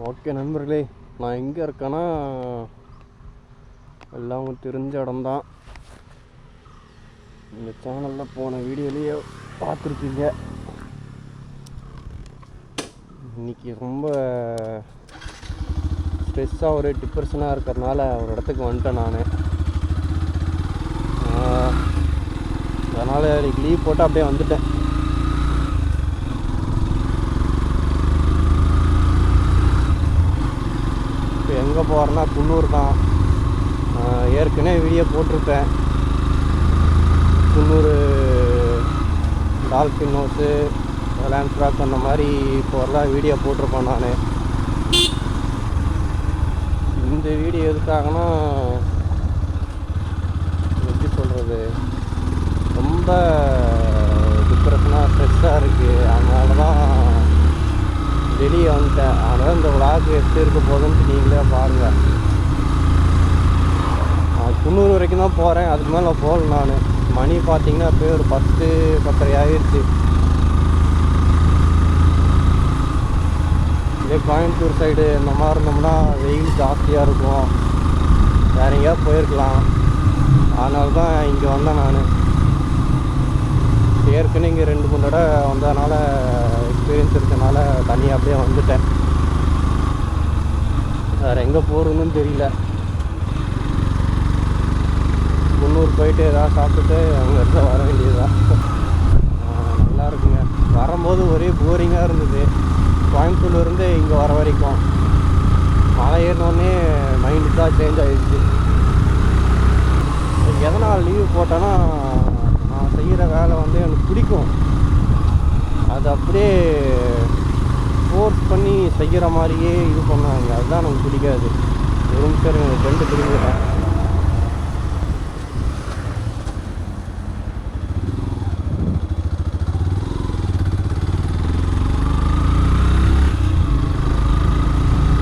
Okay நண்பர்களே, நான் எங்கே இருக்கேன்னா எல்லாம் உங்களுக்கு தெரிஞ்ச இடம்தான். இந்த சேனலில் போன வீடியோலேயே பார்த்துருப்பீங்க. இன்றைக்கி ரொம்ப ஸ்ட்ரெஸ்ஸாக ஒரு டிப்ரெஷனாக இருக்கிறதுனால ஒரு இடத்துக்கு வந்துட்டேன் நான். அதனால் இன்றைக்கி லீவ் போட்டு அப்படியே வந்துட்டேன். இப்போ எங்கே போகிறேன்னா குன்னூர் தான். ஏற்கனவே வீடியோ போட்டிருப்பேன். Coonoor dolphin house, land rock அந்த மாதிரி போகிறதா வீடியோ போட்டிருப்பேன் நான். இந்த வீடியோ எதுக்காகனா, எப்படி சொல்கிறது, ரொம்ப டிப்ரெஷனாக ஸ்ட்ரெஸ்ஸாக இருக்குது. அதனால தான் வெளியே வந்துட்டேன். அதனால் இந்த விளாக் எப்படி இருக்க போகுதுன்ட்டு நீங்களே பாருங்கள். குன்னூர் வரைக்கும் தான் போகிறேன், அதுக்கு மேலே போகல நான். மணி பார்த்திங்கன்னா இப்போ ஒரு 10-10:30 ஆகிடுச்சு. இதே கோயம்புத்தூர் சைடு இந்த மாதிரி இருந்தோம்னா வெயில் ஜாஸ்தியாக இருக்கும், வேறு எங்கேயாவது போயிருக்கலாம். அதனால தான் இங்கே வந்தேன் நான். ஏற்கனவே இங்கே 2-3 தடவை வந்ததுனால எக்ஸ்பீரியன்ஸ் இருக்கனால தனியாக அப்படியே வந்துட்டேன். வேறு எங்கே போகிறதுன்னு தெரியல. குன்னூர் போயிட்டு ஏதாவது சாப்பிட்டுட்டு அங்கே இருக்க வர வேண்டியதுதான். நல்லா இருக்குங்க. வரும்போது ஒரே போரிங்காக இருந்தது. கோயம்புத்தூர்லேருந்து இங்கே வர வரைக்கும் மழை ஏறினோடனே மைண்டு தான் சேஞ்ச் ஆகிடுச்சு. எதனால் லீவு போட்டேன்னா, நான் செய்கிற வேலை வந்து எனக்கு பிடிக்கும். அது அப்படியே ஃபோர்ஸ் பண்ணி செய்கிற மாதிரியே இது பண்ணுவாங்க. அதுதான் எனக்கு பிடிக்காது. ஒரு நிமிஷம் எனக்கு 2 பிடிக்கிறேன்.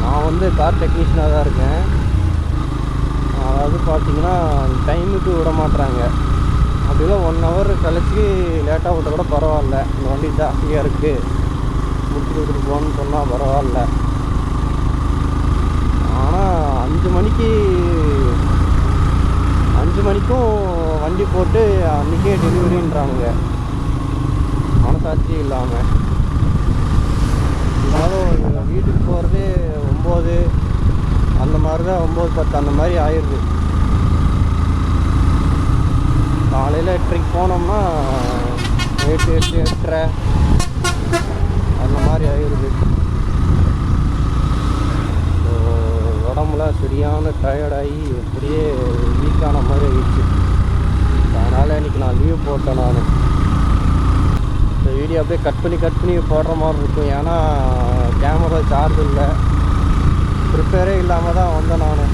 நான் வந்து கார் டெக்னீஷியனாக தான் இருக்கேன். அதாவது பார்த்திங்கன்னா டைமுக்கு விட மாட்டுறாங்க. அப்படிலாம் 1 hour கழிச்சு லேட்டாக விட்ட கூட பரவாயில்ல, இந்த வண்டி ஜாஸ்தியாக இருக்குது முடிச்சுட்டு விட்டுட்டு போகணுன்னு சொன்னால் பரவாயில்ல. ஆனால் 5 மணிக்கும் வண்டி போட்டு அன்றைக்கே டெலிவரின்றாங்க, மனசாட்சி இல்லாமல். இருந்தாலும் வீட்டுக்கு போகிறதே 9 அந்த மாதிரி தான், 9-10 அந்த மாதிரி ஆயிடுது. காலையில் 8:30 போனோம்னா 8-8:30 அந்த மாதிரி ஆயிடுது. உடம்புல சரியான டயர்டாகி அப்படியே வீக்கான மாதிரி ஆகிடுச்சு. அதனால் இன்றைக்கி நான் லீவ் போட்டேன் நான். இந்த வீடியோ அப்படியே கட் பண்ணி போடுற மாதிரி இருக்கும். ஏன்னா கேமரா சார்ஜ் இல்லை, ப்ரிப்பேரே இல்லாமல் தான் வந்தேன் நான்.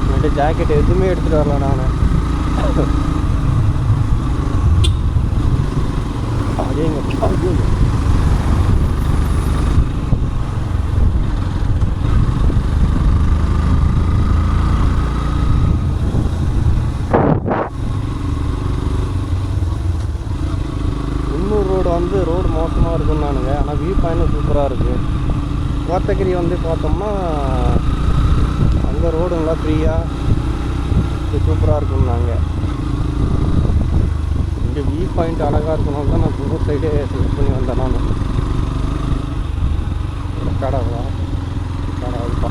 என்கிட்ட ஜாக்கெட் எதுவுமே எடுத்துகிட்டு வரல நான். அதேங்க குன்னூர் ரோடு வந்து ரோடு மோசமாக இருக்குன்னானுங்க. ஆனால் வியூ பாயிண்ட் சூப்பராக இருக்குது. கோத்தகிரி வந்து பார்த்தோம்னா அங்கே ரோடு நல்லா ஃப்ரீயாக சூப்பராக இருக்குன்னாங்க. இங்கே வியூ பாயிண்ட் அழகாக இருக்கணும் தான் நான் குன்னூர் சைடே செலக்ட் பண்ணி வந்தேன் நான். ரெக்கார்டாகுதா? ரெக்கார்டாகுதுப்பா.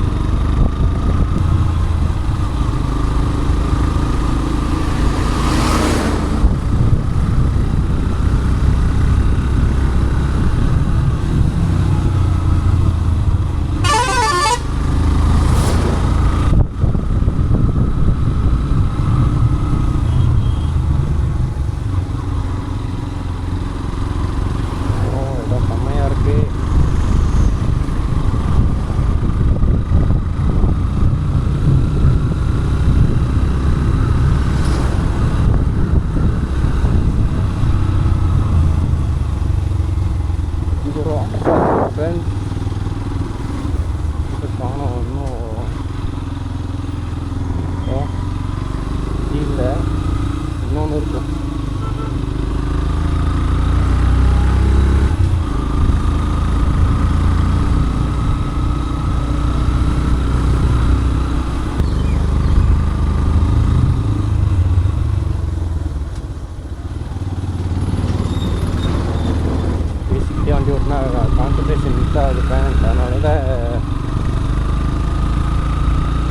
நான் கான்சன்ட்ரேஷன் மிஸ் ஆகுது பேரண்ட். அதனால தான்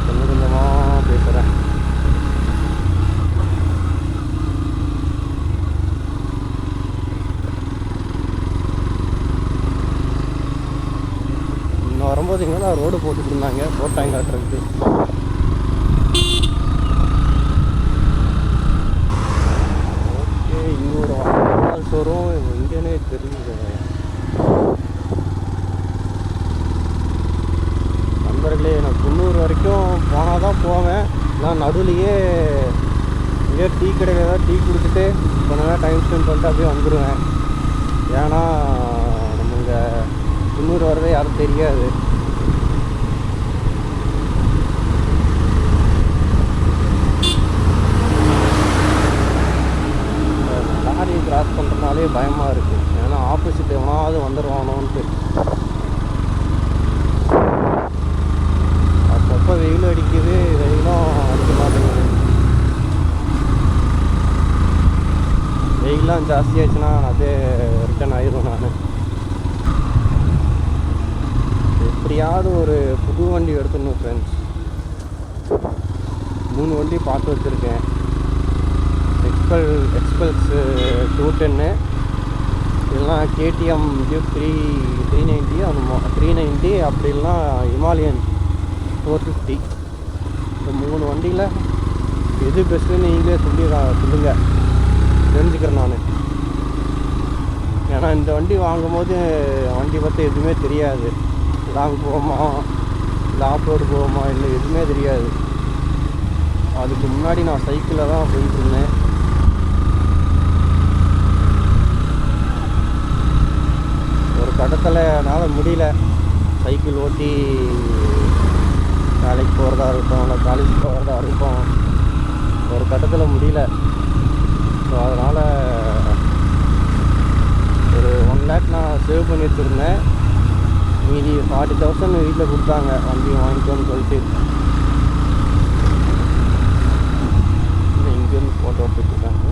கொஞ்சம் கொஞ்சமாக பேசுகிறேன். இன்னும் வரும்போது இங்கே தான் ரோடு போட்டுட்டு இருந்தாங்க, போட்டாங்க காட்டுறதுக்கு. ஓகே, இங்கே ஒரு வாட்டர்ஃபால்ஸ் வரும், இங்கேனே தெரியுது. நண்பர்களே, நான் குன்னூர் வரைக்கும் போனால் தான் போவேன். நான் நடுவுலையே இங்கே டீ கடையில் ஏதாவது டீ குடிச்சிட்டு கொஞ்ச நேரம் டைம் ஸ்பெண்ட் பண்ணிட்டு அப்படியே வந்துடுவேன். ஏன்னா நம்ம இங்கே குன்னூர் வரதே யாரும் தெரியாது. லாரி கிராஸ் பண்ணுறதுனாலே பயமாக இருக்குது. ஏன்னா ஆப்போசிட் எவனாவது வந்துடுவானோன்ட்டு. அப்பப்போ வெயில் அடிக்குது, வெயிலும் அடிக்க மாட்டேங்குது. வெயிலாம் ஜாஸ்தியாச்சுன்னா அப்படியே ரிட்டர்ன் ஆயிடும். நான் எப்படியாவது ஒரு புது வண்டி எடுத்துடணும் ஃப்ரெண்ட்ஸ். 3 வண்டி பார்த்து வச்சுருக்கேன். எக்ஸ்பல்ஸ் 210, இதெல்லாம் கேடிஎம் டியூக் 390, அந்த 390, அப்படி இல்லைனா ஹிமாலயன் 450. இந்த 3 வண்டியில் எது பெஸ்ட்டுன்னு நீங்களே சொல்லுங்கள், தெரிஞ்சுக்கிறேன் நான். ஏன்னா இந்த வண்டி வாங்கும்போது வண்டி பற்றி எதுவுமே தெரியாது. லாங் போவோமா, இல்லை ஆஃப் ரோடு போவோமா, இல்லை எதுவுமே தெரியாது. அதுக்கு முன்னாடி நான் சைக்கிளில் தான் போயிட்டு இருந்தேன். ஒரு கட்டத்தில் என்னால் முடியல சைக்கிள் ஓட்டி வேலைக்கு போகிறதா இருக்கட்டும், இல்லை காலேஜ் போகிறதா இருக்கட்டும். ஒரு கட்டத்தில் முடியல. ஸோ அதனால் ஒரு 1 lakh நான் சேவ் பண்ணி வச்சுருந்தேன். மீதி 40,000 வீட்டில் கொடுத்தாங்க வண்டி வாங்கிக்கோன்னு சொல்லிட்டு. இங்கேருந்து ஃபோட்டோ எடுத்துட்டு இருக்காங்க.